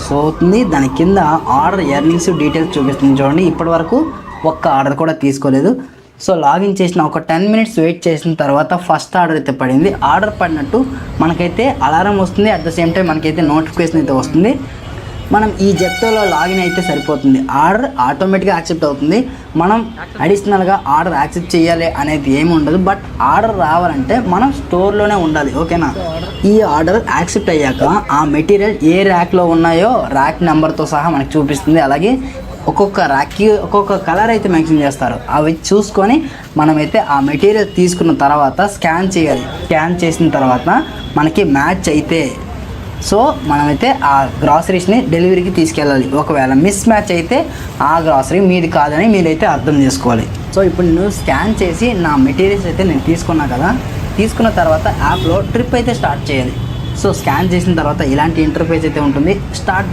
Show అవుతుంది. దాని కింద ఆర్డర్ ఎర్నింగ్స్ డీటెయిల్స్ చూపిస్తుంది చూడండి. ఇప్పటి వరకు ఒక్క ఆర్డర్ కూడా తీసుకోలేదు. సో లాగిన్ చేసిన ఒక 10 మినిట్స్ వెయిట్ చేసిన తర్వాత ఫస్ట్ ఆర్డర్ అయితే పడింది. ఆర్డర్ పడినట్టు మనకైతే అలారం వస్తుంది. అట్ ద సేమ్ టైం మనకైతే నోటిఫికేషన్ అయితే వస్తుంది. మనం ఈ జెప్టోలో లాగిన్ అయితే సరిపోతుంది. ఆర్డర్ ఆటోమేటిక్గా యాక్సెప్ట్ అవుతుంది. మనం అడిషనల్గా ఆర్డర్ యాక్సెప్ట్ చేయాలి అనేది ఏమి ఉండదు. బట్ ఆర్డర్ రావాలంటే మనం స్టోర్లోనే ఉండాలి. ఓకేనా? ఈ ఆర్డర్ యాక్సెప్ట్ అయ్యాక ఆ మెటీరియల్ ఏ ర్యాక్లో ఉన్నాయో ర్యాక్ నెంబర్తో సహా మనకు చూపిస్తుంది. అలాగే ఒక్కొక్క ర్యాక్కి ఒక్కొక్క కలర్ అయితే మెన్షన్ చేస్తారు. అవి చూసుకొని మనమైతే ఆ మెటీరియల్ తీసుకున్న తర్వాత స్కాన్ చేయాలి. స్కాన్ చేసిన తర్వాత మనకి మ్యాచ్ అయితే సో మనమైతే ఆ గ్రాసరీస్ని డెలివరీకి తీసుకెళ్ళాలి. ఒకవేళ మిస్ మ్యాచ్ అయితే ఆ గ్రాసరీ మీది కాదని మీరైతే అర్థం చేసుకోవాలి. సో ఇప్పుడు నేను స్కాన్ చేసి నా మెటీరియల్స్ అయితే నేను తీసుకున్నా కదా. తీసుకున్న తర్వాత యాప్లో ట్రిప్ అయితే స్టార్ట్ చేయాలి. సో స్కాన్ చేసిన తర్వాత ఇలాంటి ఇంటర్ఫేస్ అయితే ఉంటుంది. స్టార్ట్